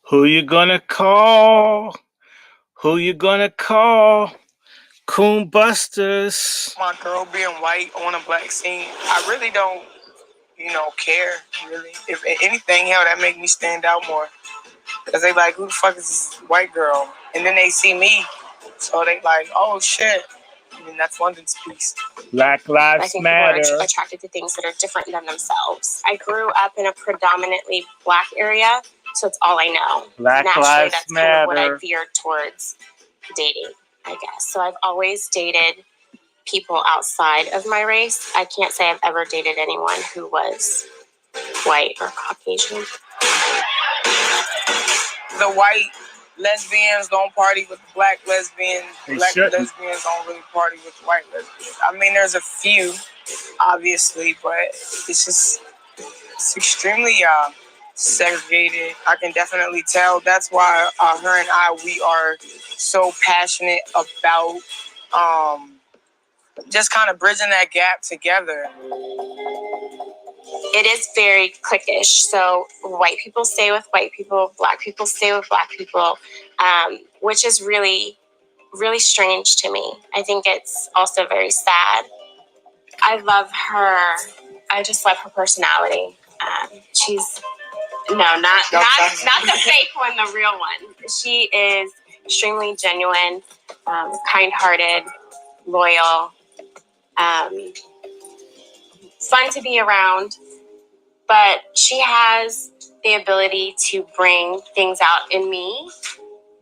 Who you gonna call? Who you gonna call? Coonbusters. My girl being white on a black scene, I really don't, care, really. If anything, hell, that make me stand out more. Because they like, who the fuck is this white girl? And then they see me, so they like, oh, shit. And that's London's piece. Black Lives I think Matter. people are attracted to things that are different than themselves. I grew up in a predominantly black area, so it's all I know. Black Naturally, Lives that's Matter. kind of what I veered towards dating, I guess. So I've always dated people outside of my race. I can't say I've ever dated anyone who was white or Caucasian. The white lesbians don't party with the black lesbians. Black lesbians don't really party with the white lesbians. I mean, there's a few, obviously, but it's extremely segregated. I can definitely tell. That's why her and I, we are so passionate about just kind of bridging that gap together. It is very cliquish. So white people stay with white people, black people stay with black people, which is really, really strange to me. I think it's also very sad. I love her. I just love her personality. She's not the fake one, the real one. She is extremely genuine, kind-hearted, loyal, fun to be around. But she has the ability to bring things out in me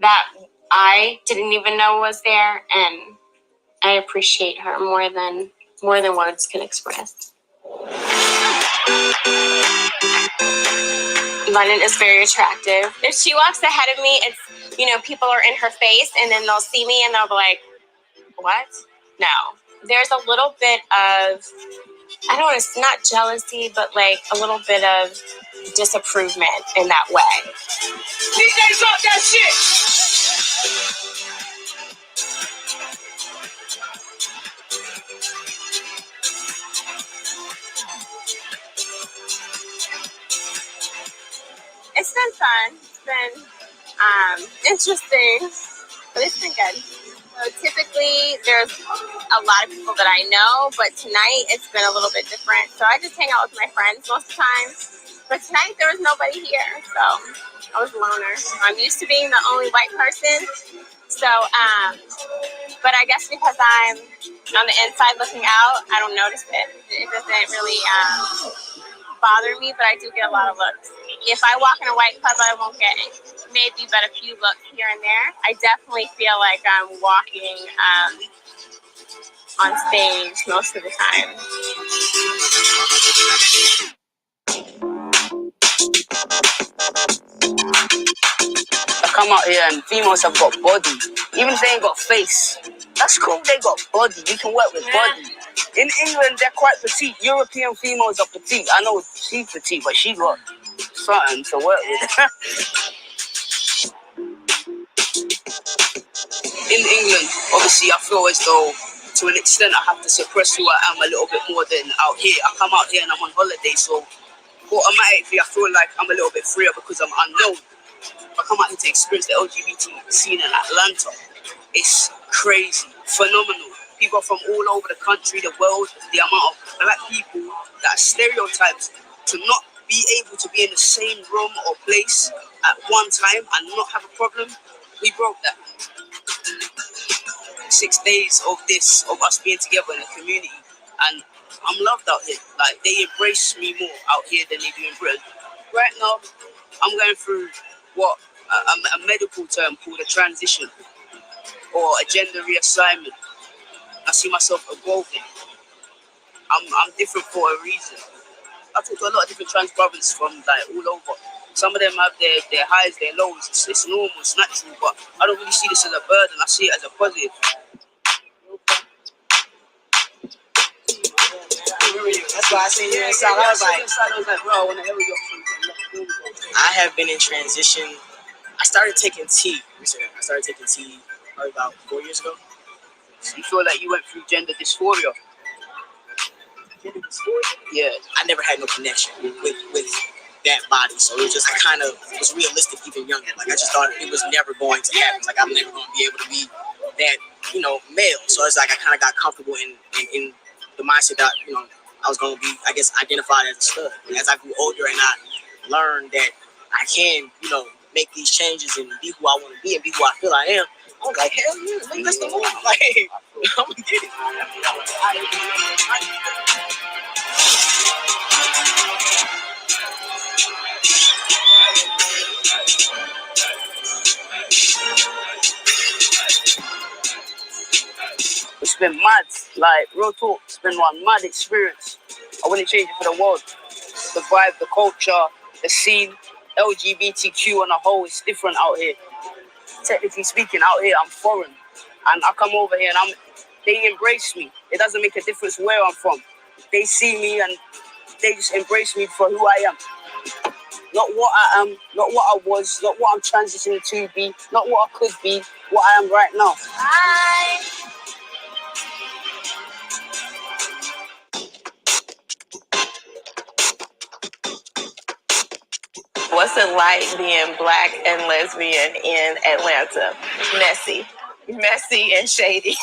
that I didn't even know was there, and I appreciate her more than words can express. London is very attractive. If she walks ahead of me, it's, people are in her face, and then they'll see me and they'll be like, what? No. There's a little bit of, I don't want to, not jealousy, but like a little bit of disapprovement in that way. DJ, drop that shit! It's been fun. It's been interesting, but it's been good. So typically, there's a lot of people that I know, but tonight it's been a little bit different. So I just hang out with my friends most of the time. But tonight there was nobody here, so I was a loner. I'm used to being the only white person. So, but I guess because I'm on the inside looking out, I don't notice it. It doesn't really bother me, but I do get a lot of looks. If I walk in a white club, I won't get maybe but a few looks here and there. I definitely feel like I'm walking on stage most of the time. I come out here and females have got body. Even if they ain't got face, that's cool, they got body. You can work with body. In England, they're quite petite. European females are petite. I know she's petite, but she got something to work with. In England, obviously, I feel as though, to an extent, I have to suppress who I am a little bit more than out here. I come out here and I'm on holiday, so automatically I feel like I'm a little bit freer because I'm unknown. I come out here to experience the LGBT scene in Atlanta. It's crazy, phenomenal. People from all over the country, the world, the amount of black people that are stereotyped to not be able to be in the same room or place at one time and not have a problem, we broke that. 6 days of us being together in the community, and I'm loved out here. Like, they embrace me more out here than they do in Britain. Right now, I'm going through what a medical term called a transition or a gender reassignment. I see myself evolving. I'm different for a reason. I talk to a lot of different trans brothers from like all over. Some of them have their highs, their lows. It's normal, it's natural, but I don't really see this as a burden. I see it as a positive. That's why I seen you inside. I was like, bro, I want to hear you. I have been in transition. I started taking tea recently. I started taking tea probably about 4 years ago. So you feel like you went through gender dysphoria? Yeah. I never had no connection with that body. So it was just, I kind of was realistic even younger. Like, I just thought it was never going to happen. Like, I'm never going to be able to be that, you know, male. So it's like I kind of got comfortable in the mindset that, you know, I was going to be, I guess, identified as a stud. And as I grew older and I learned that I can, you know, make these changes and be who I want to be and be who I feel I am, I was like, hell yeah, like, let's go on. Like, I'm going to get it. It's been mad, like, real talk. It's been one mad experience. I wouldn't change it for the world. The vibe, the culture, the scene, LGBTQ on a whole is different out here. Technically speaking, out here, I'm foreign. And I come over here and they embrace me. It doesn't make a difference where I'm from. They see me and they just embrace me for who I am. Not what I am, not what I was, not what I'm transitioning to be, not what I could be, what I am right now. Bye. What's it like being black and lesbian in Atlanta? Messy and shady.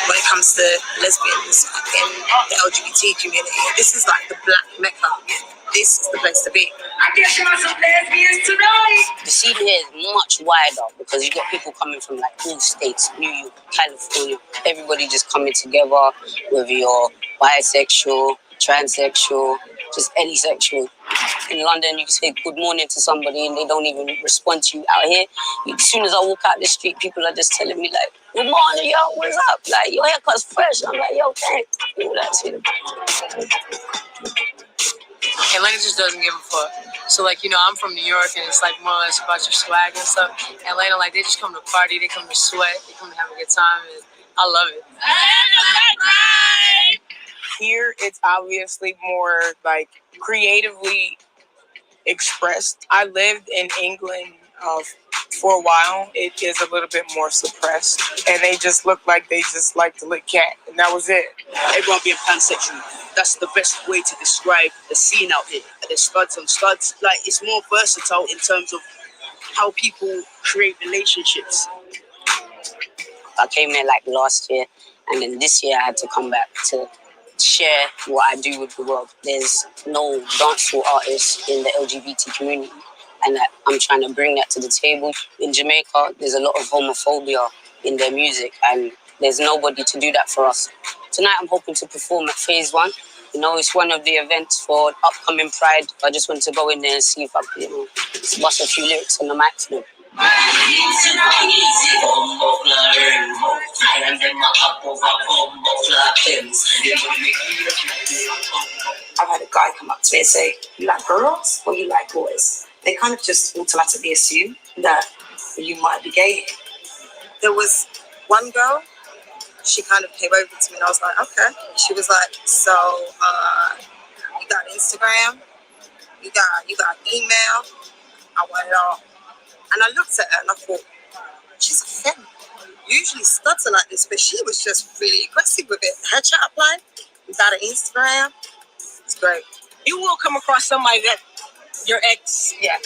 When it comes to lesbians in the LGBT community, this is like the black mecca. This is the place to be. I guess you want some lesbians tonight. The scene here is much wider because you've got people coming from like all states, New York, California. Everybody just coming together, whether you're bisexual, transsexual, just any sexual. In London, you can say good morning to somebody and they don't even respond to you. Out here, as soon as I walk out the street, people are just telling me like, good morning, yo, what's up? Like, your haircut's fresh. I'm like, yo, thanks. You know, that's it. Atlanta just doesn't give a fuck. So, like, you know, I'm from New York, and it's like more or less about your swag and stuff. Atlanta, like, they just come to party, they come to sweat, they come to have a good time, and I love it. Here, it's obviously more, like, creatively expressed. I lived in England for a while. It is a little bit more suppressed, and they just look like they just like to lick cat, and that was it. Everyone being pansexual. That's the best way to describe the scene out here. There's studs on studs. Like, it's more versatile in terms of how people create relationships. I came here like last year, and then this year I had to come back to share what I do with the world. There's no dancehall artists in the LGBT community, and I'm trying to bring that to the table. In Jamaica, there's a lot of homophobia in their music, and there's nobody to do that for us. Tonight, I'm hoping to perform at Phase 1. You know, it's one of the events for upcoming Pride. I just want to go in there and see if I can, you know, bust a few lyrics on the maximum. I've had a guy come up to me and say, you like girls or you like boys? They kind of just automatically assume that you might be gay. There was one girl, she kind of came over to me and I was like, okay. She was like, so you got Instagram, you got email, I want it all. And I looked at her and I thought, she's a femme. Usually studs are like this, but she was just really aggressive with it. Her chat line, you got an Instagram, it's great. You will come across somebody that your ex, Yeah.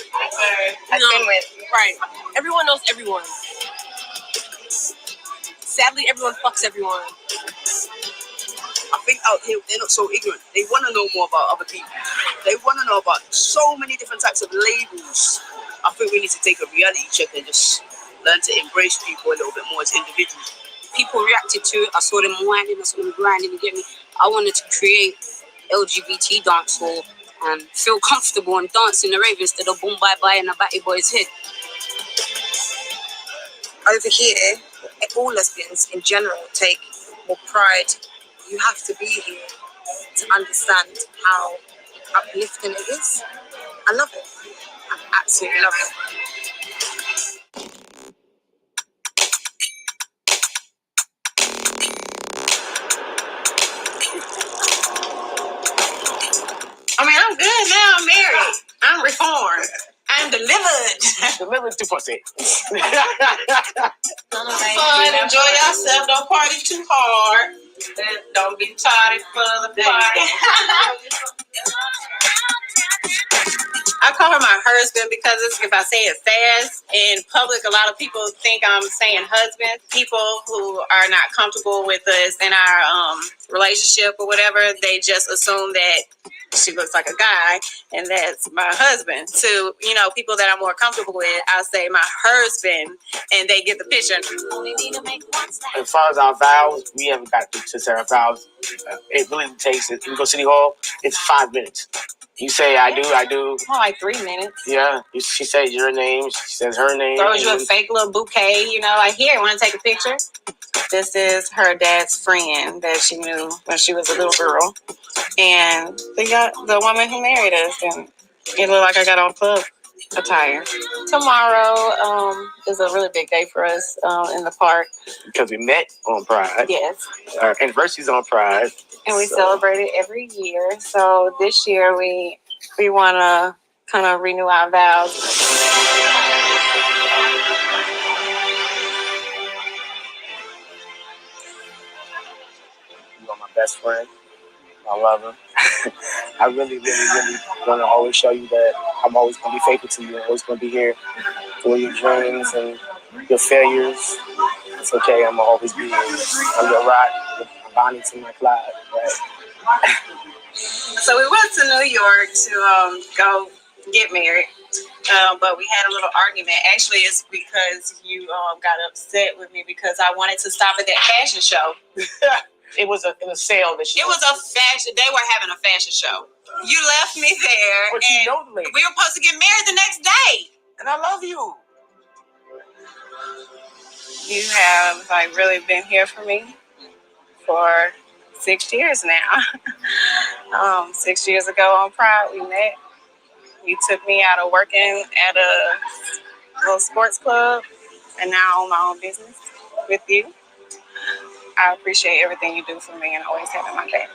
I've been with. right. Everyone knows everyone. Sadly, everyone fucks everyone. I think out here, they're not so ignorant. They want to know more about other people. They want to know about so many different types of labels. I think we need to take a reality check and just learn to embrace people a little bit more as individuals. People reacted to it. I saw them whining, I saw them grinding, you get me? I wanted to create LGBT dancehall and feel comfortable and dance in the rave instead of boom bye bye in a batty boy's head. Over here, all lesbians in general take more pride. You have to be here to understand how uplifting it is. I love it. I absolutely love it. I mean, I'm good now. I'm married. I'm reformed. I'm delivered. The little pussy. Fun, enjoy yourself. Don't party too hard. Don't be tardy for the party. I call her my husband because if I say it fast in public, a lot of people think I'm saying husband. People who are not comfortable with us in our relationship or whatever, they just assume that she looks like a guy and that's my husband. To, people that I'm more comfortable with, I'll say my husband and they get the picture. As far as our vows, we haven't got to say our vows. It really takes it. You go to City Hall, it's 5 minutes. You say I do. More like 3 minutes. Yeah. She says your name. She says her name. Throws you a fake little bouquet, like, here, want to take a picture? This is her dad's friend that she knew when she was a little girl. And they got the woman who married us. And it looked like I got on club attire. Tomorrow is a really big day for us in the park. Because we met on Pride. Yes. Our anniversary's on Pride. And we celebrate it every year. So this year we want to kind of renew our vows. You are my best friend. I love him. I really, really, really want to always show you that I'm always going to be faithful to you. I'm always going to be here for your dreams and your failures. It's okay. I'm going to always be here. I'm your rock. I'm Bonnie to my Clyde. Right? So we went to New York to go get married, but we had a little argument. Actually, it's because you got upset with me because I wanted to stop at that fashion show. It was a sale that she. It was a fashion. They were having a fashion show. You left me there. But you know the lady. We were supposed to get married the next day. And I love you. You have really been here for me for 6 years now. 6 years ago on Pride, we met. You took me out of working at a little sports club, and now I own my own business with you. I appreciate everything you do for me and always having my back.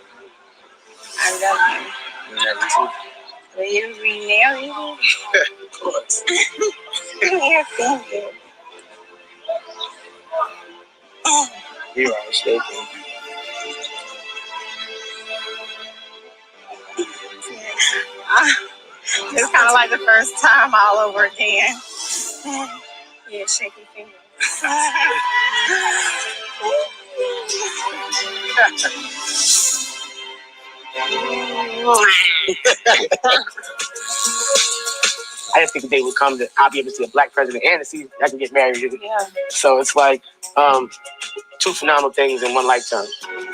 I love you. You never too. Will you be married? Of course. Yeah, thank you. You are mistaken. It's kind of like the first time all over again. Yeah, shaky fingers. I didn't think the day would come that I'll be able to see a black president and to see I can get married. Yeah. So it's like two phenomenal things in one lifetime.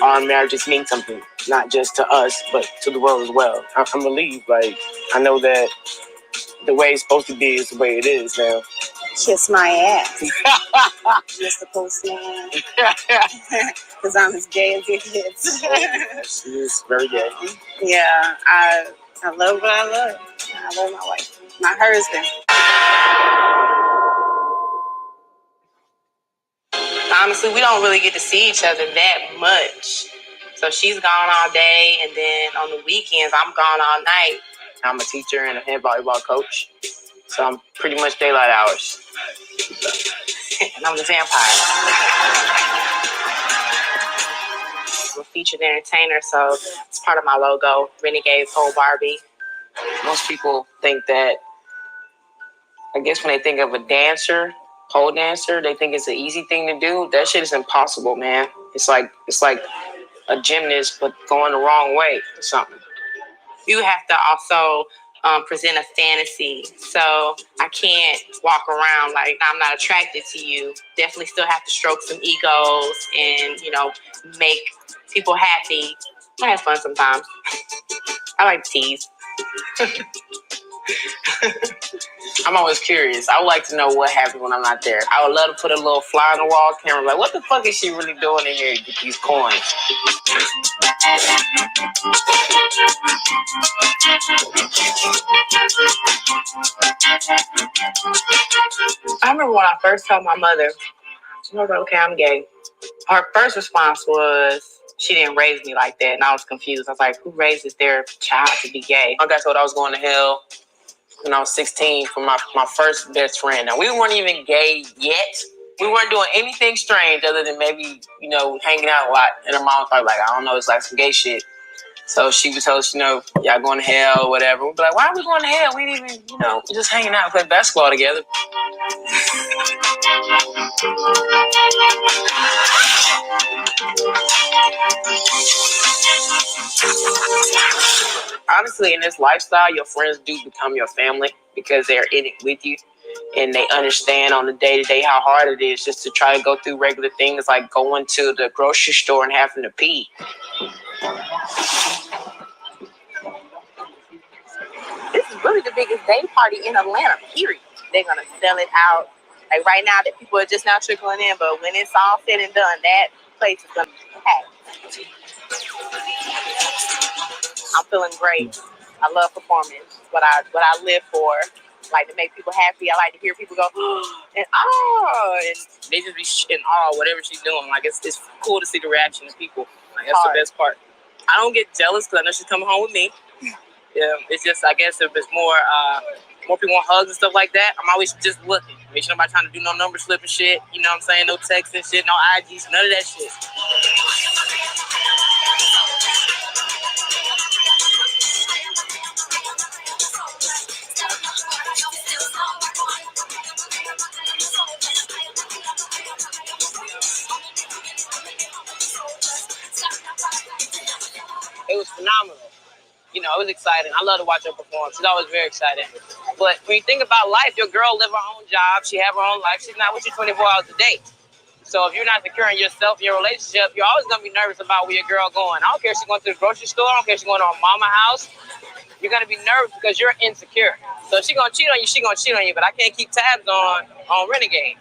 Our marriages mean something, not just to us, but to the world as well. I'm relieved. I know that the way it's supposed to be is the way it is now. Kiss my ass. Mr. Postman. Because I'm as gay as it gets. She is very gay. Yeah, I love what I love. I love my wife, my husband. Honestly, we don't really get to see each other that much. So she's gone all day, and then on the weekends, I'm gone all night. I'm a teacher and a head volleyball coach, so I'm pretty much daylight hours. And I'm the vampire. I'm a featured entertainer, so it's part of my logo. Renegade Pole Barbie. Most people think that, I guess when they think of a dancer, pole dancer, they think it's an easy thing to do. That shit is impossible, man. It's like a gymnast, but going the wrong way or something. You have to also present a fantasy. So I can't walk around like I'm not attracted to you. Definitely still have to stroke some egos and, make people happy. I have fun sometimes. I like to tease. I'm always curious. I would like to know what happens when I'm not there. I would love to put a little fly on the wall camera. Like, what the fuck is she really doing in here to get these coins? I remember when I first told my mother, I was like, okay, I'm gay. Her first response was, she didn't raise me like that. And I was confused. I was like, who raises their child to be gay? I got told I was going to hell. when I was 16 for my first best friend. Now, we weren't even gay yet. We weren't doing anything strange other than maybe, hanging out a lot. And her mom was probably like, I don't know, it's like some gay shit. So she would tell us, y'all going to hell or whatever. We'd be like, why are we going to hell? We ain't even, we're just hanging out, playing basketball together. Honestly, in this lifestyle, your friends do become your family because they're in it with you. And they understand on the day-to-day how hard it is just to try to go through regular things like going to the grocery store and having to pee. This is really the biggest day party in Atlanta, period. They're going to sell it out. Like right now that people are just now trickling in, but when it's all said and done, that place is going to be packed. I'm feeling great. I love performance. What I live for. I like to make people happy. I like to hear people go, and and they just be in awe whatever she's doing. Like it's cool to see the reaction of people. Like that's the best part. I don't get jealous because I know she's coming home with me. Yeah, it's just I guess if it's more people want hugs and stuff like that, I'm always just looking. Make sure nobody trying to do no number slip and shit. You know what I'm saying? No text and shit, no IGs, none of that shit. It was phenomenal. It was exciting. I love to watch her perform. She's always very exciting. But when you think about life, your girl live her own job. She have her own life. She's not with you 24 hours a day. So if you're not securing yourself in your relationship, you're always going to be nervous about where your girl going. I don't care if she's going to the grocery store. I don't care if she's going to her mama's house. You're going to be nervous because you're insecure. So if she's going to cheat on you, she's going to cheat on you. But I can't keep tabs on Renegade.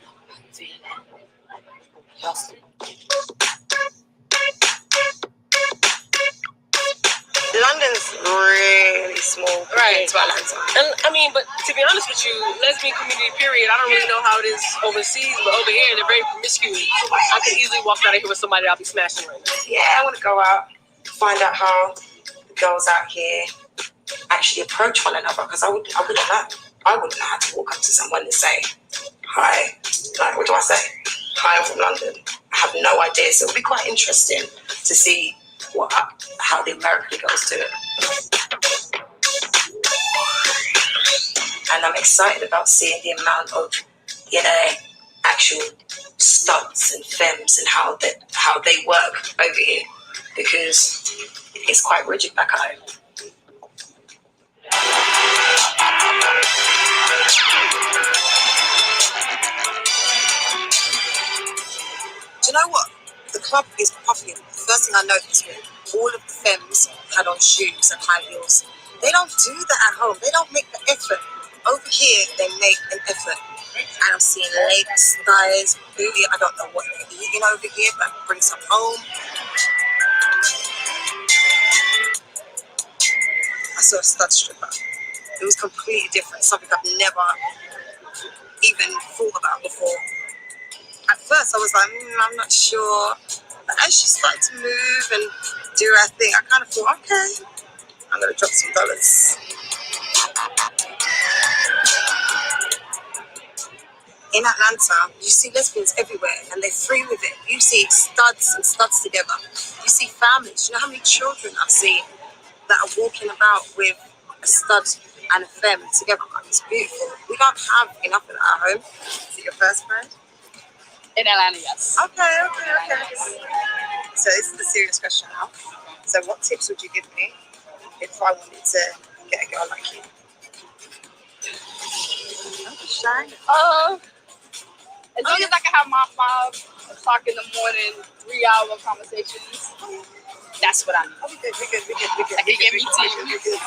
London's really small, right? To Atlanta. And I mean, but to be honest with you, lesbian community period, I don't really know how it is overseas, but over here they're very promiscuous. I can easily walk out of here with somebody I'll be smashing right now. Yeah, I want to go out, find out how the girls out here actually approach one another, because I wouldn't know. I wouldn't know how to walk up to someone and say, hi, like, what do I say? Hi, I'm from London. I have no idea. So it'll be quite interesting to see how the American girls do it. And I'm excited about seeing the amount of, actual stunts and femmes and how they work over here, because it's quite rigid back home. Do you know what? The club is popping. The first thing I noticed was all of the femmes had on shoes and high heels. They don't do that at home. They don't make the effort. Over here, they make an effort. And I'm seeing legs, thighs, booty. I don't know what they're eating over here, but bring some home. I saw a stud stripper. It was completely different. Something I've never even thought about before. At first, I was like, I'm not sure. But as she started to move and do her thing, I kind of thought, okay, I'm going to drop some dollars. In Atlanta, you see lesbians everywhere, and they're free with it. You see studs and studs together. You see families. You know how many children I've seen that are walking about with a stud and a femme together? It's beautiful. We don't have enough of that at home. Is it your first friend? In Atlanta, yes. Okay. So this is a serious question now. So what tips would you give me if I wanted to get a girl like you? Don't be shy. As long as I can have my 5 o'clock in the morning, 3-hour conversations, that's what I need. Oh, we good. I can get me too.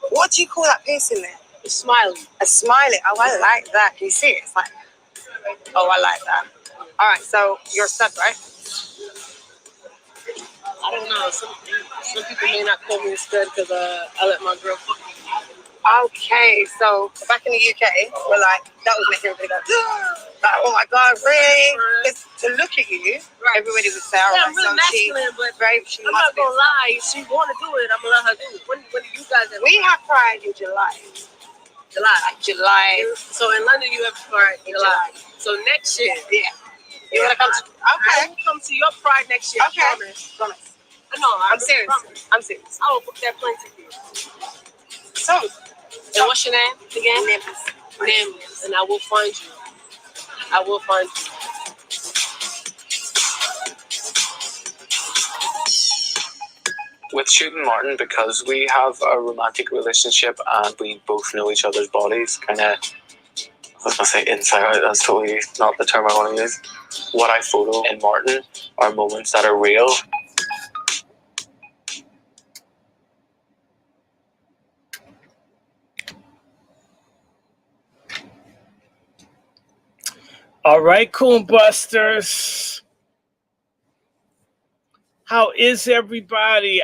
What do you call that piercing there? A smiley. A smiley. Oh, I like that. Can you see it? It's like, oh, I like that. All right, so you're a stud, right? I don't know. Some people may not call me a stud because I let my girl fuck me. Okay, so back in the UK, we're like, that was making everybody go, like, oh my God, really? Because to look at you, everybody would say, all right, so masculine, but right, I'm not going to lie, if she want to do it, I'm going to let her do it. When do you guys have? We have Pride in July. July. So in London, you have Pride in July. So next year, yeah. You want to come to? Okay. I will come to your Pride next year. Okay. Promise. No, I'm serious. I'm serious. I will book that plane ticket. So, and what's your name again? Nimbus. And I will find you. I will find you. With shooting Martin, because we have a romantic relationship and we both know each other's bodies, kind of, I was going to say inside out, that's totally not the term I want to use. What I photo in Martin are moments that are real. All right, Coonbusters. How is everybody?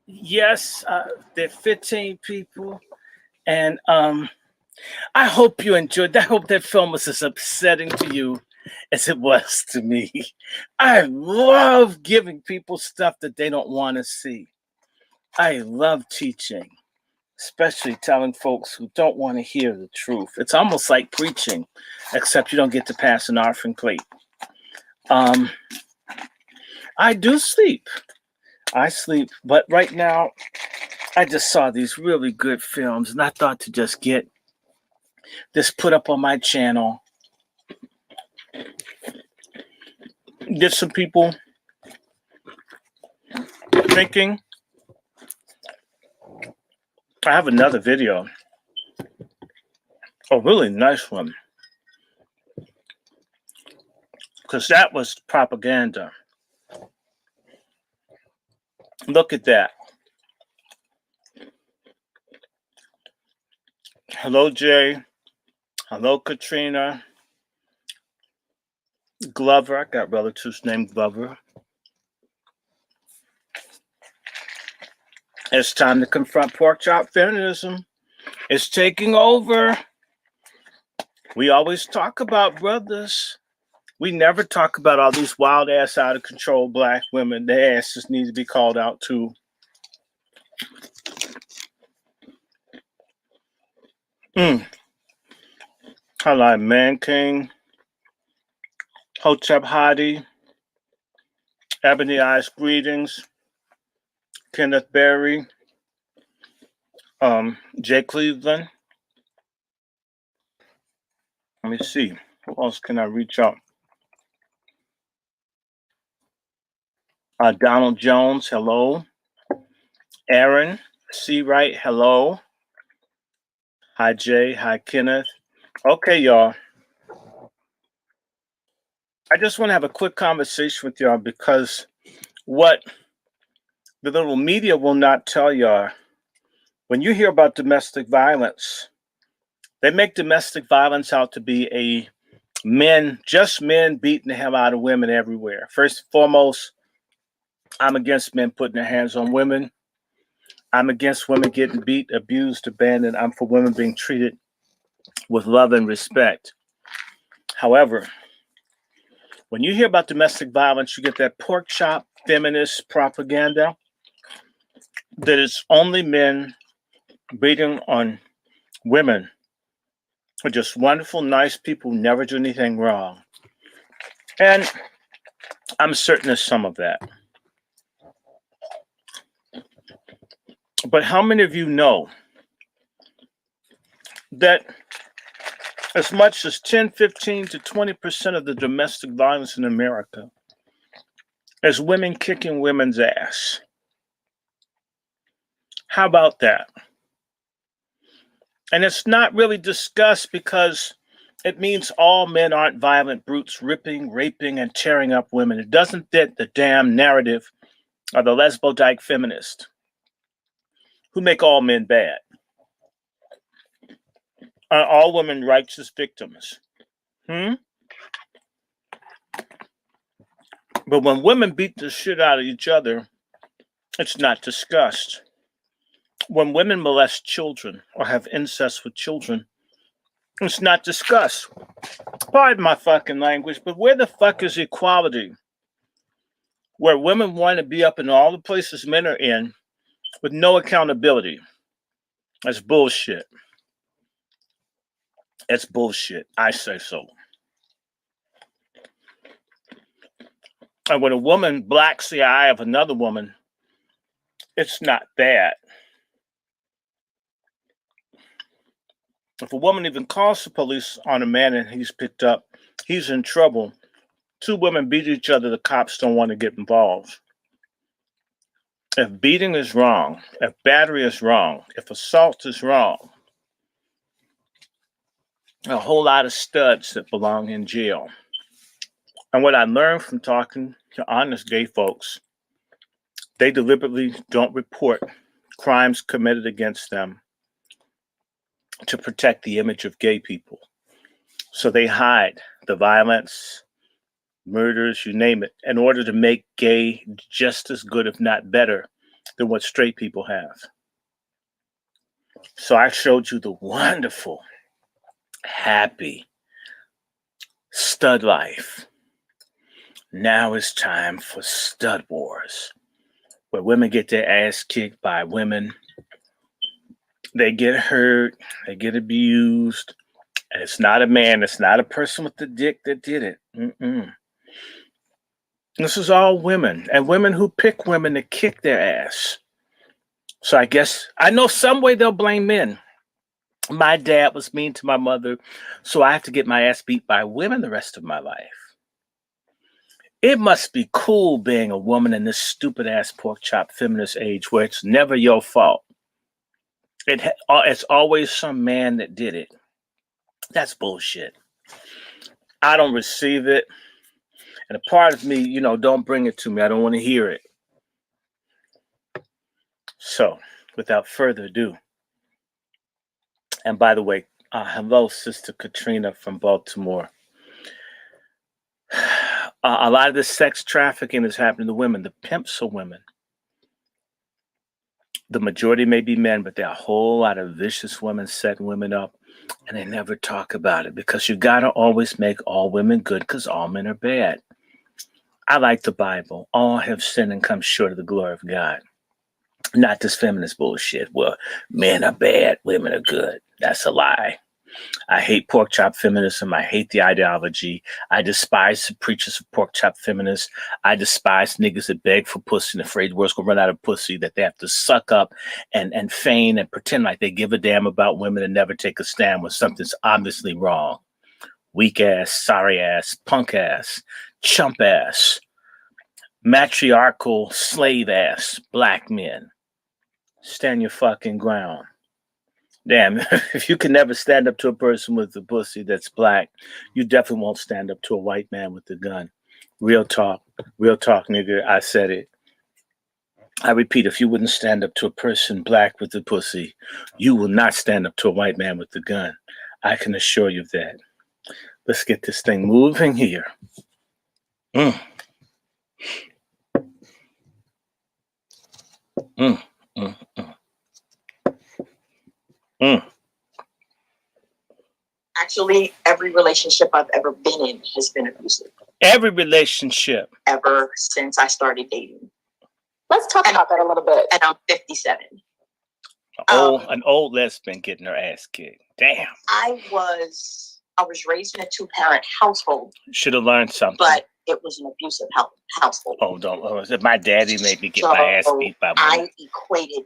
Yes, there are 15 people, and I hope you enjoyed. I hope that film was as upsetting to you as it was to me. I love giving people stuff that they don't want to see. I love teaching, especially telling folks who don't want to hear the truth. It's almost like preaching, except you don't get to pass an offering plate. I do sleep. I sleep, but right now I just saw these really good films, and I thought to just get this put up on my channel. Get some people thinking. I have another video, a really nice one, because that was propaganda. Look at that. Hello, Jay. Hello, Katrina. Glover. I got relatives named Glover. It's time to confront pork chop feminism. It's taking over. We always talk about brothers. We never talk about all these wild ass out of control black women. Their asses need to be called out too. Hello, Man King, Hotep Hadi, Ebony Eyes Greetings, Kenneth Berry, Jay Cleveland. Let me see. Who else can I reach out? Donald Jones, hello. Aaron C. Wright, hello. Hi, Jay. Hi, Kenneth. Okay, y'all. I just want to have a quick conversation with y'all because what the little media will not tell y'all, when you hear about domestic violence, they make domestic violence out to be just men beating the hell out of women everywhere. First and foremost, I'm against men putting their hands on women. I'm against women getting beat, abused, abandoned. I'm for women being treated with love and respect. However, when you hear about domestic violence, you get that pork chop feminist propaganda that it's only men beating on women are just wonderful, nice people who never do anything wrong. And I'm certain there's some of that. But how many of you know that as much as 10, 15 to 20% of the domestic violence in America is women kicking women's ass? How about that? And it's not really discussed because it means all men aren't violent brutes ripping, raping, and tearing up women. It doesn't fit the damn narrative of the lesbo-dyke feminist who make all men bad. Are all women righteous victims? But when women beat the shit out of each other, it's not discussed. When women molest children or have incest with children, it's not discussed. Pardon my fucking language, but where the fuck is equality? Where women want to be up in all the places men are in with no accountability. That's bullshit. It's bullshit. I say so. And when a woman blacks the eye of another woman, it's not bad. If a woman even calls the police on a man and he's picked up, he's in trouble. Two women beat each other, the cops don't want to get involved. If beating is wrong, if battery is wrong, if assault is wrong, a whole lot of studs that belong in jail. And what I learned from talking to honest gay folks, they deliberately don't report crimes committed against them to protect the image of gay people. So they hide the violence, murders, you name it, in order to make gay just as good, if not better, than what straight people have. So I showed you the wonderful, happy stud life. Now it's time for stud wars, where women get their ass kicked by women. They get hurt, they get abused, and it's not a man, it's not a person with the dick that did it. This is all women, and women who pick women to kick their ass. So I guess, I know some way they'll blame men. My dad was mean to my mother, so I have to get my ass beat by women the rest of my life. It must be cool being a woman in this stupid ass pork chop feminist age where it's never your fault. It's always some man that did it. That's bullshit. I don't receive it. And a part of me, don't bring it to me. I don't want to hear it. So, without further ado, and by the way, hello, Sister Katrina from Baltimore. A lot of this sex trafficking is happening to women. The pimps are women. The majority may be men, but there are a whole lot of vicious women setting women up, and they never talk about it because you got to always make all women good because all men are bad. I like the Bible. All have sinned and come short of the glory of God. Not this feminist bullshit. Well, men are bad, women are good. That's a lie. I hate pork chop feminism. I hate the ideology. I despise the preachers of pork chop feminists. I despise niggas that beg for pussy and afraid the world's gonna run out of pussy, that they have to suck up and feign and pretend like they give a damn about women and never take a stand when something's obviously wrong. Weak ass, sorry ass, punk ass, chump ass, matriarchal slave ass black men. Stand your fucking ground. Damn, if you can never stand up to a person with a pussy that's black, you definitely won't stand up to a white man with a gun. Real talk, nigga. I said it. I repeat, if you wouldn't stand up to a person black with a pussy, you will not stand up to a white man with a gun. I can assure you of that. Let's get this thing moving here. Actually, every relationship I've ever been in has been abusive. Every relationship. Ever since I started dating. Let's talk about that a little bit. And I'm 57. An old lesbian getting her ass kicked. Damn. I was raised in a 2-parent household. Should have learned something. But it was an abusive household. Oh, don't. My daddy made me get my ass beat by women. I equated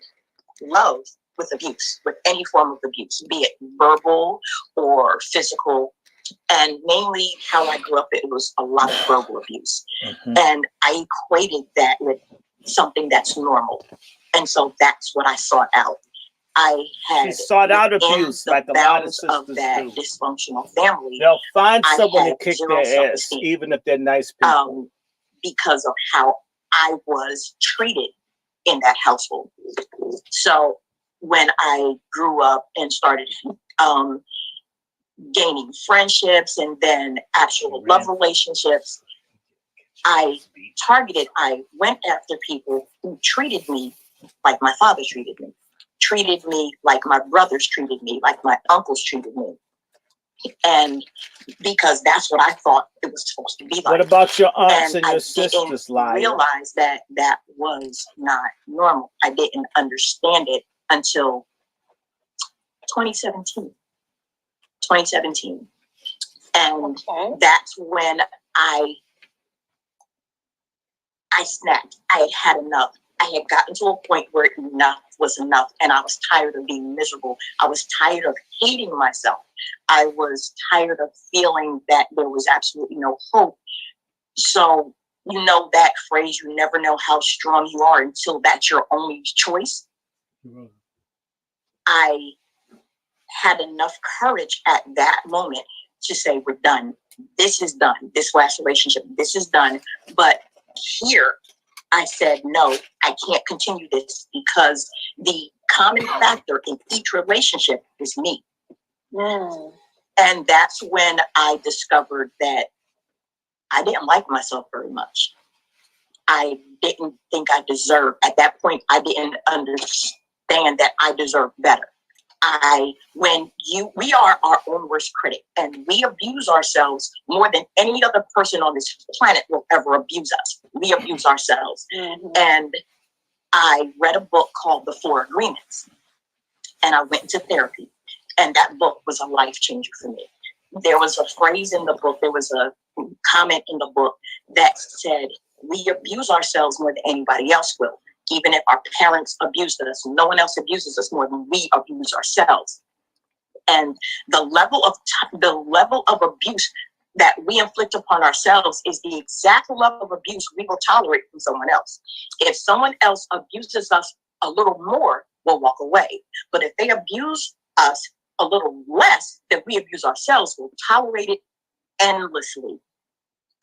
love with abuse, with any form of abuse, be it verbal or physical. And mainly how I grew up, it was a lot of verbal abuse. And I equated that with something that's normal. And so that's what I sought out. I had sought out abuse like a lot of sisters of that do. Dysfunctional family. They'll find someone to kick their ass, self-esteem. even if they're nice people. Because of how I was treated in that household. So when I grew up and started gaining friendships and then actual love relationships, I went after people who treated me like my father treated me like my brothers treated me, like my uncles treated me. And because that's what I thought it was supposed to be like. What about your aunts and and your I sisters, didn't Lyle? realize that that was not normal. I didn't understand it until 2017. And that's when I snapped. I had enough. I had gotten to a point where enough was enough, and I was tired of being miserable. I was tired of hating myself. I was tired of feeling that there was absolutely no hope. So, you know that phrase, you never know how strong you are until that's your only choice. Mm-hmm. I had enough courage at that moment to say, we're done. This is done. This last relationship, this is done. But here, I said, no, I can't continue this, because the common factor in each relationship is me. Mm. And that's when I discovered that I didn't like myself very much. I didn't think I deserved. At that point, I didn't understand that I deserved better. We are our own worst critic, and we abuse ourselves more than any other person on this planet will ever abuse us. We abuse ourselves. Mm-hmm. And I read a book called The 4 Agreements, and I went into therapy, and that book was a life changer for me. There was a phrase in the book, there was a comment in the book that said, we abuse ourselves more than anybody else will. Even if our parents abused us, no one else abuses us more than we abuse ourselves. And the level of abuse that we inflict upon ourselves is the exact level of abuse we will tolerate from someone else. If someone else abuses us a little more, we'll walk away. But if they abuse us a little less than we abuse ourselves, we'll tolerate it endlessly.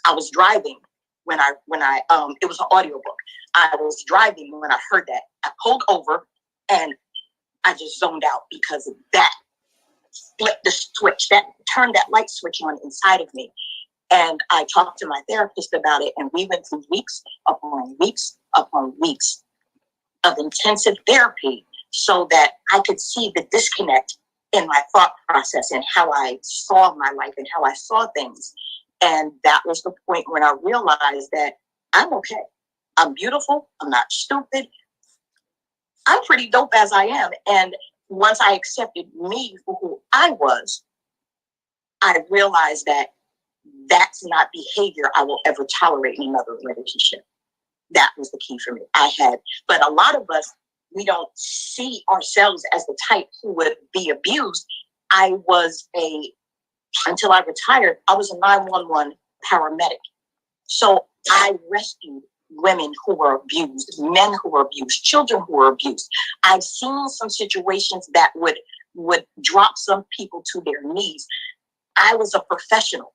I was driving when I it was an audiobook. I was driving when I heard that. I pulled over and I just zoned out, because that flipped the switch, that turned that light switch on inside of me. And I talked to my therapist about it, and we went through weeks upon weeks upon weeks of intensive therapy so that I could see the disconnect in my thought process and how I saw my life and how I saw things. And that was the point when I realized that I'm okay. I'm beautiful. I'm not stupid. I'm pretty dope as I am. And once I accepted me for who I was, I realized that that's not behavior I will ever tolerate in another relationship. That was the key for me. But a lot of us, we don't see ourselves as the type who would be abused. Until I retired, I was a 911 paramedic. So I rescued women who were abused, men who were abused, children who were abused. I've seen some situations that would drop some people to their knees. I was a professional.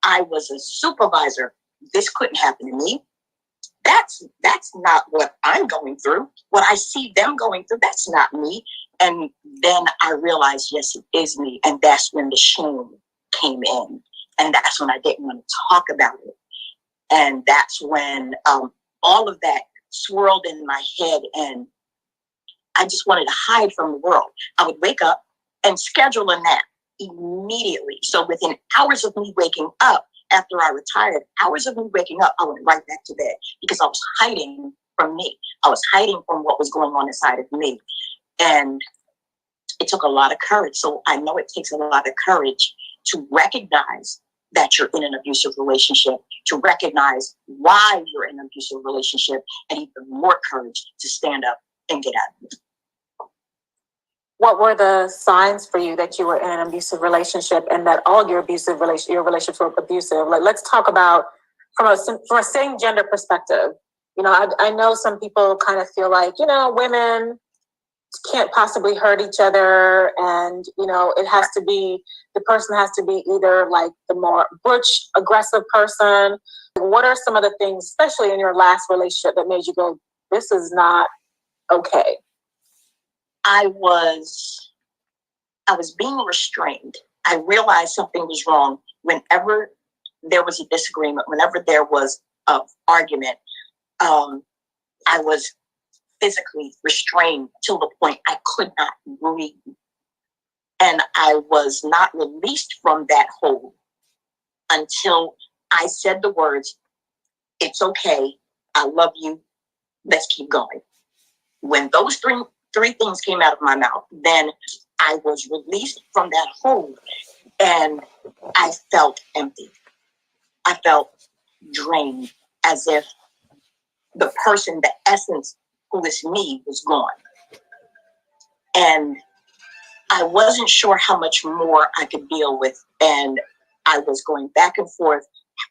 I was a supervisor. This couldn't happen to me. That's not what I'm going through. What I see them going through, that's not me. And then I realized, yes, it is me. And that's when the shame came in. And that's when I didn't want to talk about it. And that's when all of that swirled in my head, and I just wanted to hide from the world. I would wake up and schedule a nap immediately. So within hours of me waking up, after I retired, hours of me waking up, I went right back to bed, because I was hiding from me. I was hiding from what was going on inside of me. And it took a lot of courage. So I know it takes a lot of courage to recognize that you're in an abusive relationship, to recognize why you're in an abusive relationship, and even more courage to stand up and get out of it. What were the signs for you that you were in an abusive relationship, and that all your relationships were abusive? Like, let's talk about from a same gender perspective. You know, I know some people kind of feel like, you know, women can't possibly hurt each other, and you know, the person has to be either like the more butch, aggressive person. What are some of the things, especially in your last relationship, that made you go, this is not okay? I was being restrained. I realized something was wrong whenever there was a disagreement, whenever there was of argument, I was physically restrained till the point I could not breathe. And I was not released from that hold until I said the words, "It's okay, I love you, let's keep going." When those three things came out of my mouth, then I was released from that hold, and I felt empty. I felt drained, as if the person, the essence who is me, was gone. And I wasn't sure how much more I could deal with. And I was going back and forth.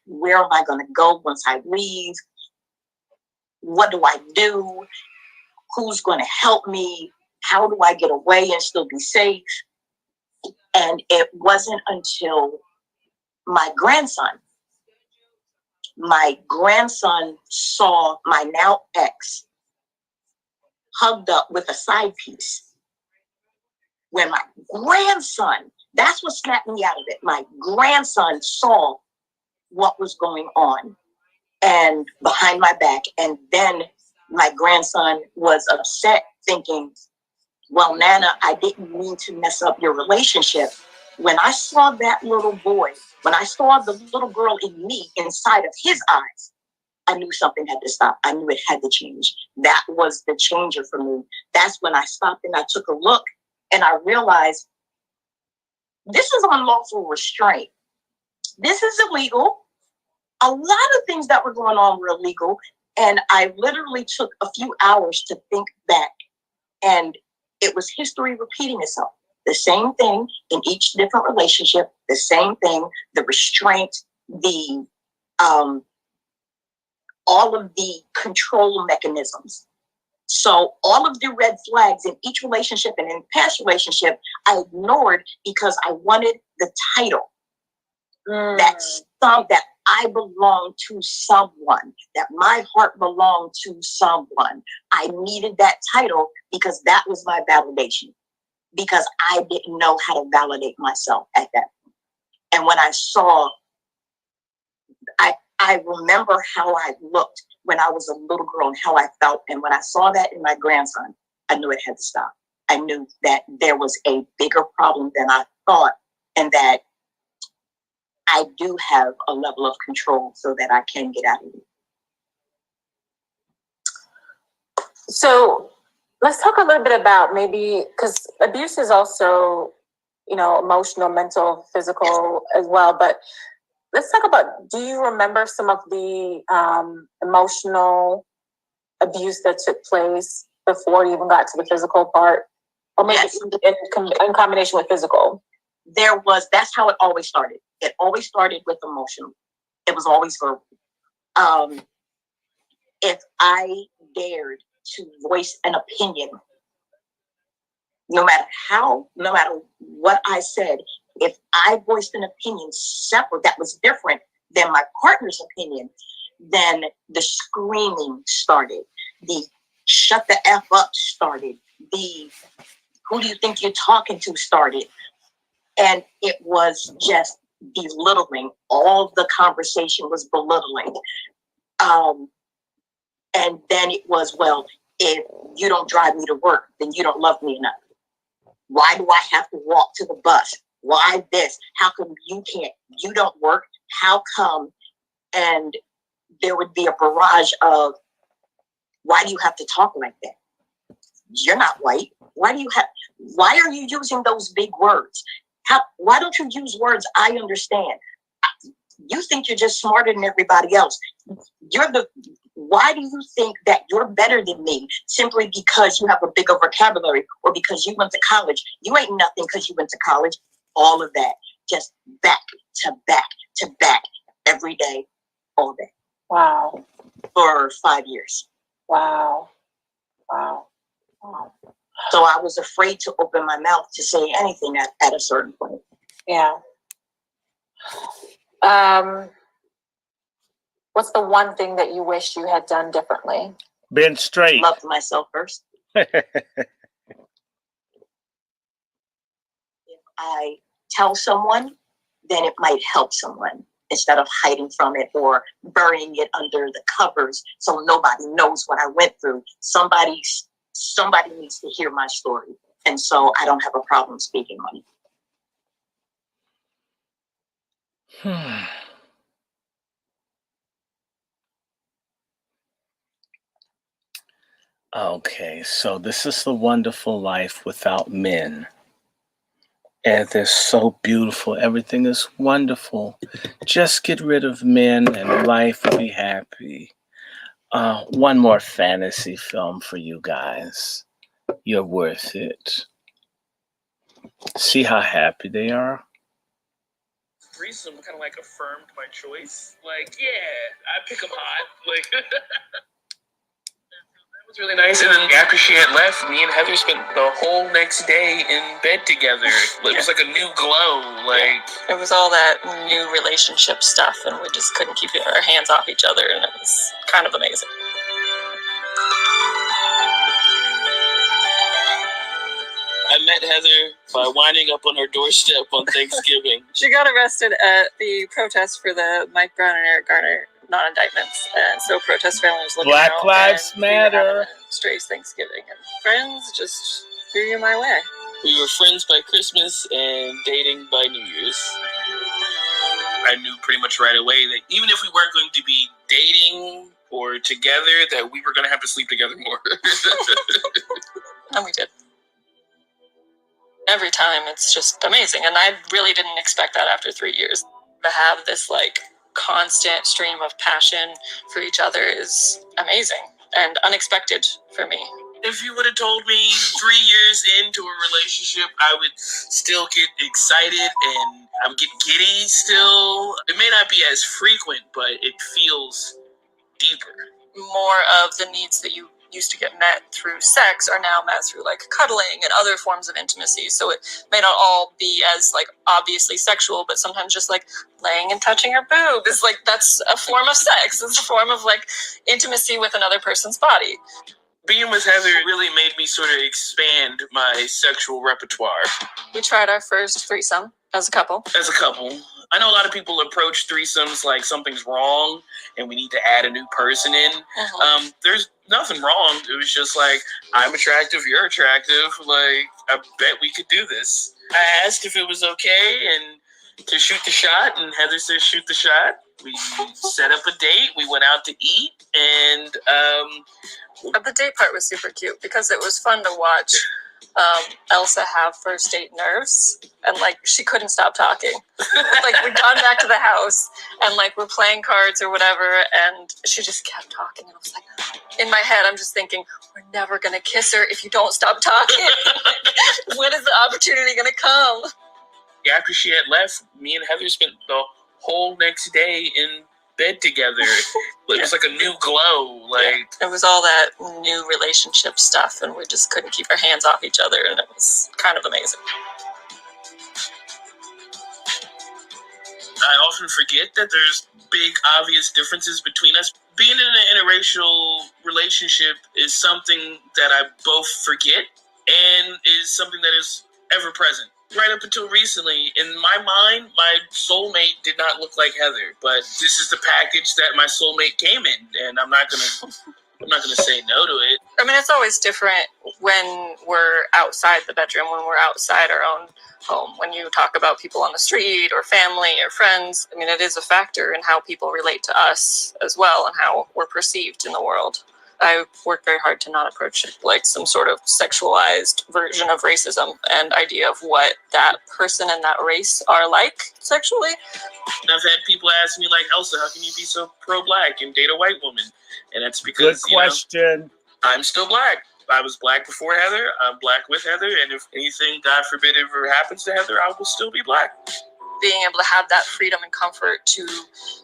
Where am I going to go once I leave? What do I do? Who's going to help me? How do I get away and still be safe? And it wasn't until my grandson saw my now ex hugged up with a side piece. When my grandson, that's what snapped me out of it. My grandson saw what was going on and behind my back. And then my grandson was upset, thinking, well, Nana, I didn't mean to mess up your relationship. When I saw that little boy, when I saw the little girl in me inside of his eyes, I knew something had to stop. I knew it had to change. That was the changer for me. That's when I stopped and I took a look and I realized this is unlawful restraint. This is illegal. A lot of things that were going on were illegal. And I literally took a few hours to think back, and it was history repeating itself. The same thing in each different relationship, the same thing, the restraint, the all of the control mechanisms. So all of the red flags in each relationship and in past relationship, I ignored because I wanted the title. That I belong to someone, that my heart belonged to someone. I needed that title because that was my validation, because I didn't know how to validate myself at that point. And when I saw, I remember how I looked when I was a little girl and how I felt. And when I saw that in my grandson, I knew it had to stop. I knew that there was a bigger problem than I thought, and that I do have a level of control so that I can get out of it. So let's talk a little bit about, maybe, because abuse is also, emotional, mental, physical as well. But let's talk about, do you remember some of the emotional abuse that took place before you even got to the physical part? Or maybe in combination with physical? That's how it always started. It always started with emotional. It was always verbal. If I dared to voice an opinion, no matter what I said, if I voiced an opinion separate that was different than my partner's opinion, then the screaming started. The shut the F up started. The who do you think you're talking to started. And it was just belittling. All the conversation was belittling. And then it was, well, if you don't drive me to work, then you don't love me enough. Why do I have to walk to the bus? Why this? How come you can't? You don't work. How come? And there would be a barrage of, why do you have to talk like that? You're not white. Why are you using those big words? Why don't you use words I understand? You think you're just smarter than everybody else. Why do you think that you're better than me simply because you have a bigger vocabulary or because you went to college? You ain't nothing because you went to college. All of that, just back to back to back, every day, all day. Wow. For 5 years. Wow. So I was afraid to open my mouth to say anything at a certain point. Yeah. What's the one thing that you wish you had done differently? Been straight. Loved myself first. If I tell someone, then it might help someone. instead of hiding from it or burying it under the covers so nobody knows what I went through. Somebody needs to hear my story. And so I don't have a problem speaking on it. Okay, so this is the wonderful life without men. And they're so beautiful. Everything is wonderful. Just get rid of men and life will be happy. One more fantasy film for you guys. You're worth it. See how happy they are? Threesome kind of like affirmed my choice. Like, yeah, I pick them hot. Like, that was really nice. And then after she had left, me and Heather spent the whole next day in bed together. It was like a new glow. Like, it was all that new relationship stuff, and we just couldn't keep our hands off each other, and it was kind of amazing. I met Heather by winding up on her doorstep on Thanksgiving. She got arrested at the protest for the Mike Brown and Eric Garner non-indictments, and so protest family was looking Black out. Lives and Matter. Straight Thanksgiving, and friends just threw you my way. We were friends by Christmas and dating by New Year's. I knew pretty much right away that even if we weren't going to be dating or together, that we were going to have to sleep together more. And we did. Every time, it's just amazing. And I really didn't expect that after 3 years. To have this like constant stream of passion for each other is amazing and unexpected for me. If you would have told me 3 years into a relationship, I would still get excited and I'm getting giddy still. It may not be as frequent, but it feels deeper. More of the needs that you used to get met through sex are now met through like cuddling and other forms of intimacy. So it may not all be as like obviously sexual, but sometimes just like laying and touching your boob is like, that's a form of sex. It's a form of like intimacy with another person's body. Being with Heather really made me sort of expand my sexual repertoire. We tried our first threesome as a couple. I know a lot of people approach threesomes like something's wrong and we need to add a new person in. Mm-hmm. There's nothing wrong. It was just like, I'm attractive, you're attractive. Like, I bet we could do this. I asked if it was okay and to shoot the shot, and Heather said shoot the shot. We set up a date. We went out to eat, and But the date part was super cute because it was fun to watch Elsa have first date nerves, and like she couldn't stop talking. Like we'd gone back to the house and like we're playing cards or whatever, and she just kept talking, and I was like, in my head I'm just thinking, we're never gonna kiss her if you don't stop talking. When is the opportunity gonna come? After she had left, me and Heather spent the whole next day in bed together. It was like a new glow. Like, it was all that new relationship stuff, and we just couldn't keep our hands off each other, and it was kind of amazing. I often forget that there's big, obvious differences between us. Being in an interracial relationship is something that I both forget and is something that is ever present. Right up until recently, in my mind, my soulmate did not look like Heather, but this is the package that my soulmate came in, and I'm not gonna say no to it. I mean, it's always different when we're outside the bedroom, when we're outside our own home. When you talk about people on the street or family or friends, I mean, it is a factor in how people relate to us as well and how we're perceived in the world. I work very hard to not approach it like some sort of sexualized version of racism and idea of what that person and that race are like sexually. I've had people ask me like, Elsa, how can you be so pro-black and date a white woman? And that's because, good question. I'm still black. I was black before Heather. I'm black with Heather. And if anything, God forbid, ever happens to Heather, I will still be black. Being able to have that freedom and comfort to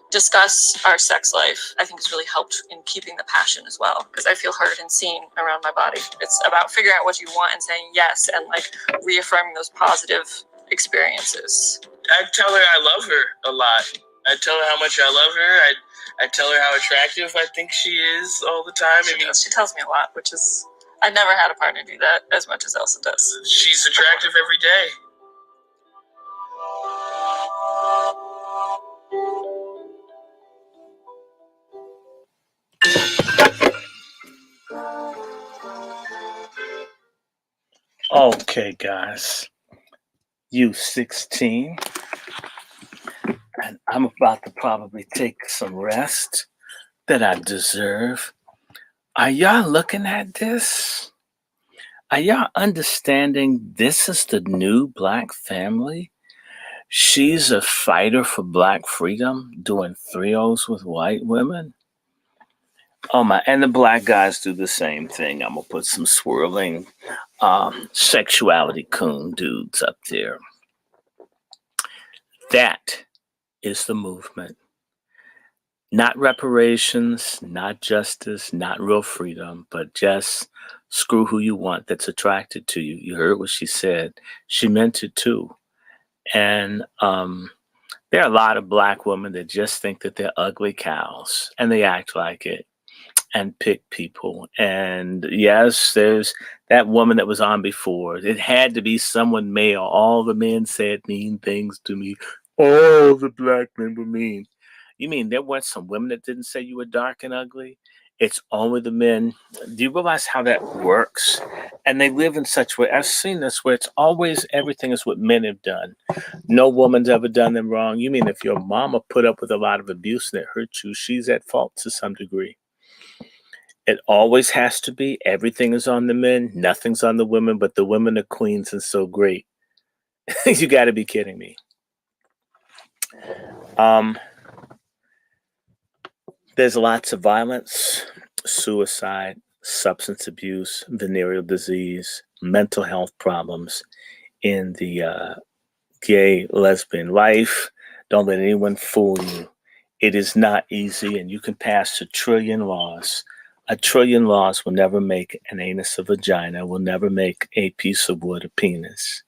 discuss our sex life, I think has really helped in keeping the passion as well, because I feel heard and seen around my body. It's about figuring out what you want and saying yes, and like reaffirming those positive experiences. I tell her I love her a lot. I tell her how much I love her. I tell her how attractive I think she is all the time. She tells me a lot, which is, I never had a partner do that as much as Elsa does. She's attractive every day. Okay, guys. You 16. And I'm about to probably take some rest that I deserve. Are y'all looking at this? Are y'all understanding this is the new Black family? She's a fighter for Black freedom, doing 3-0s with white women. Oh my, and the Black guys do the same thing. I'm gonna put some swirling sexuality coon dudes up there. That is the movement. Not reparations, not justice, not real freedom, but just screw who you want that's attracted to you. You heard what she said. She meant it too. And there are a lot of Black women that just think that they're ugly cows and they act like it and pick people. And yes, there's that woman that was on before. It had to be someone male. All the men said mean things to me. All the Black men were mean. You mean there weren't some women that didn't say you were dark and ugly? It's only the men. Do you realize how that works? And they live in such a way. I've seen this where it's always everything is what men have done. No woman's ever done them wrong. You mean if your mama put up with a lot of abuse and it hurt you, she's at fault to some degree. It always has to be. Everything is on the men. Nothing's on the women, but the women are queens and so great. You got to be kidding me. There's lots of violence, suicide, substance abuse, venereal disease, mental health problems in the gay, lesbian life. Don't let anyone fool you. It is not easy, and you can pass 1 trillion laws. 1 trillion laws will never make an anus a vagina, will never make a piece of wood a penis,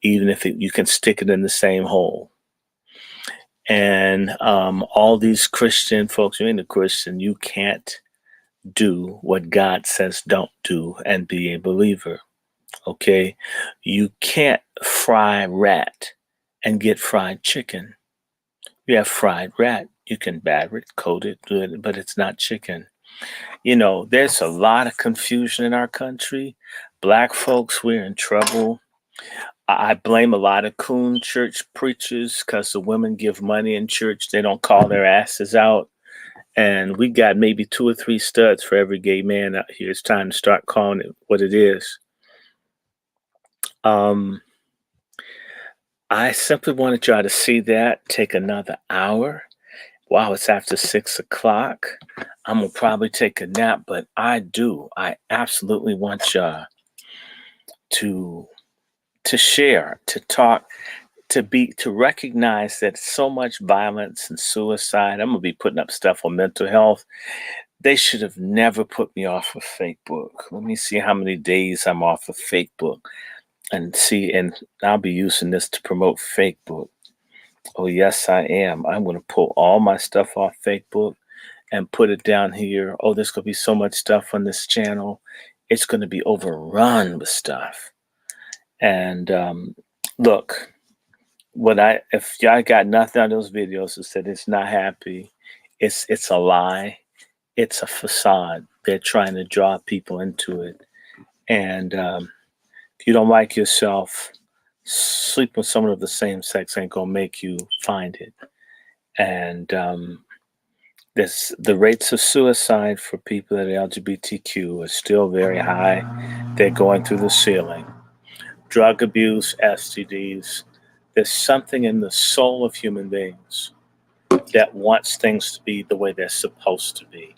even if you can stick it in the same hole. And all these Christian folks, you ain't a Christian, you can't do what God says don't do and be a believer. Okay? You can't fry rat and get fried chicken. You have fried rat. You can batter it, coat it, do it, but it's not chicken. You know, there's a lot of confusion in our country. Black folks, we're in trouble. I blame a lot of coon church preachers because the women give money in church. They don't call their asses out. And we got maybe 2 or 3 studs for every gay man out here. It's time to start calling it what it is. I simply wanted y'all to see that. Take another hour. Wow, it's after 6 o'clock. I'm going to probably take a nap, but I absolutely want y'all to share, to talk, to recognize that so much violence and suicide. I'm gonna be putting up stuff on mental health. They should have never put me off of Facebook. Let me see how many days I'm off of Facebook and I'll be using this to promote Facebook. Oh yes, I am. I'm gonna pull all my stuff off Facebook and put it down here. Oh, there's gonna be so much stuff on this channel. It's gonna be overrun with stuff. And look, if y'all got nothing on those videos that said it's not happy, it's a lie. It's a facade. They're trying to draw people into it. And if you don't like yourself, sleep with someone of the same sex ain't gonna make you find it. And the rates of suicide for people that are LGBTQ are still very high. They're going through the ceiling. Drug abuse, STDs. There's something in the soul of human beings that wants things to be the way they're supposed to be.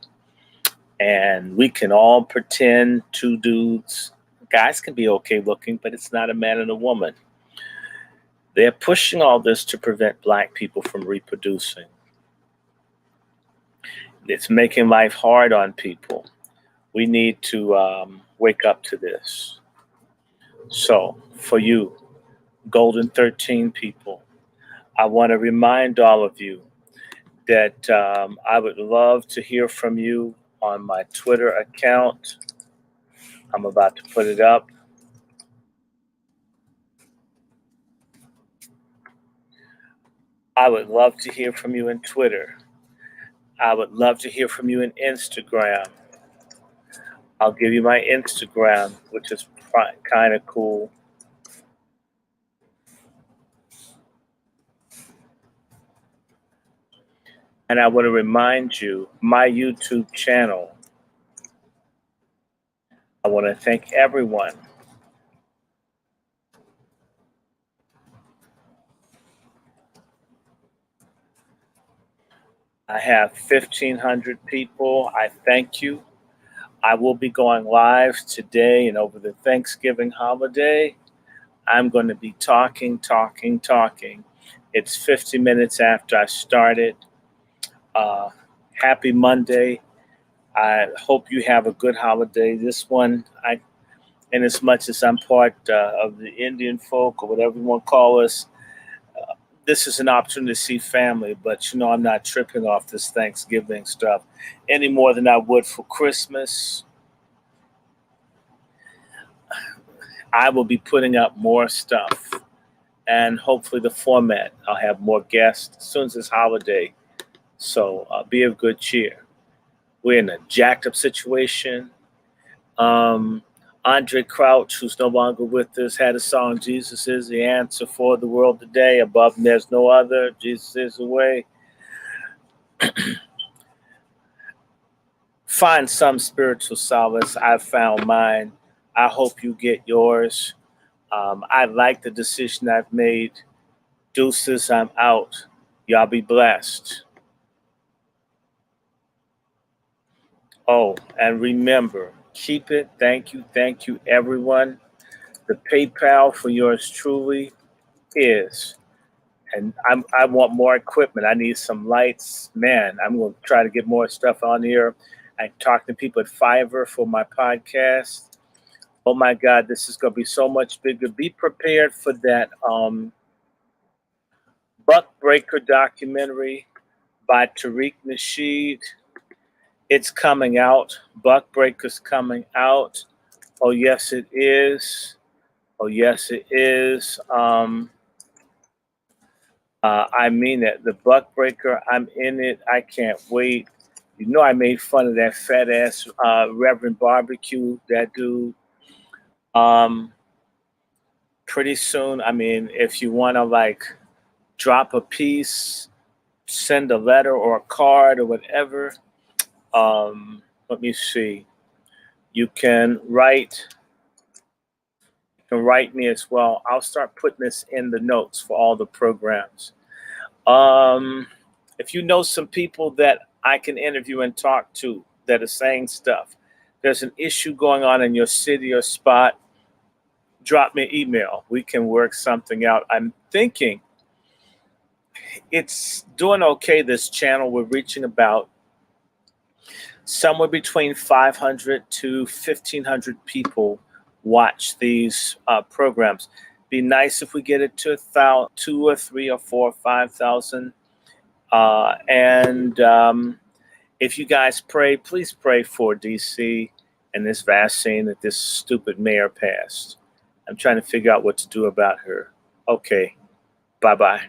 And we can all pretend 2 dudes. Guys can be okay looking, but it's not a man and a woman. They're pushing all this to prevent Black people from reproducing. It's making life hard on people. We need to wake up to this. So for you, Golden 13 people, I want to remind all of you that I would love to hear from you on my Twitter account. I'm about to put it up. I would love to hear from you in Twitter. I would love to hear from you in Instagram. I'll give you my Instagram, which is kind of cool. And I want to remind you, my YouTube channel, I want to thank everyone. I have 1,500 people. I thank you. I will be going live today and over the Thanksgiving holiday. I'm going to be talking. It's 50 minutes after I started. Happy Monday. I hope you have a good holiday. This one, in as much as I'm part of the Indian folk or whatever you want to call us, this is an opportunity to see family, but you know, I'm not tripping off this Thanksgiving stuff any more than I would for Christmas. I will be putting up more stuff, and hopefully the format, I'll have more guests as soon as this holiday. So be of good cheer. We're in a jacked up situation. Andre Crouch, who's no longer with us, had a song, Jesus is the answer for the world today. Above him, there's no other. Jesus is the way. Find some spiritual solace. I've found mine. I hope you get yours. I like the decision I've made. Deuces, I'm out. Y'all be blessed. Oh, and remember, keep it. Thank you, everyone. The PayPal for yours truly is, and I want more equipment. I need some lights. Man, I'm going to try to get more stuff on here. I talked to people at Fiverr for my podcast. Oh my God, this is going to be so much bigger. Be prepared for that Buck Breaker documentary by Tariq Nasheed. It's coming out. Buck Breaker's coming out. Oh, yes, it is. Oh, yes, it is. I mean it. The Buck Breaker, I'm in it. I can't wait. You know, I made fun of that fat ass Reverend Barbecue, that dude. Pretty soon, I mean, if you want to like drop a piece, send a letter or a card or whatever, let me see. You can write me as well. I'll start putting this in the notes for all the programs. If you know some people that I can interview and talk to that are saying stuff, there's an issue going on in your city or spot, drop me an email. We can work something out. I'm thinking it's doing okay, this channel. We're reaching about somewhere between 500 to 1,500 people watch these programs. Be nice if we get it to 2 or 3 or 4 or 5,000. And if you guys pray, please pray for DC and this vaccine that this stupid mayor passed. I'm trying to figure out what to do about her. Okay, bye-bye.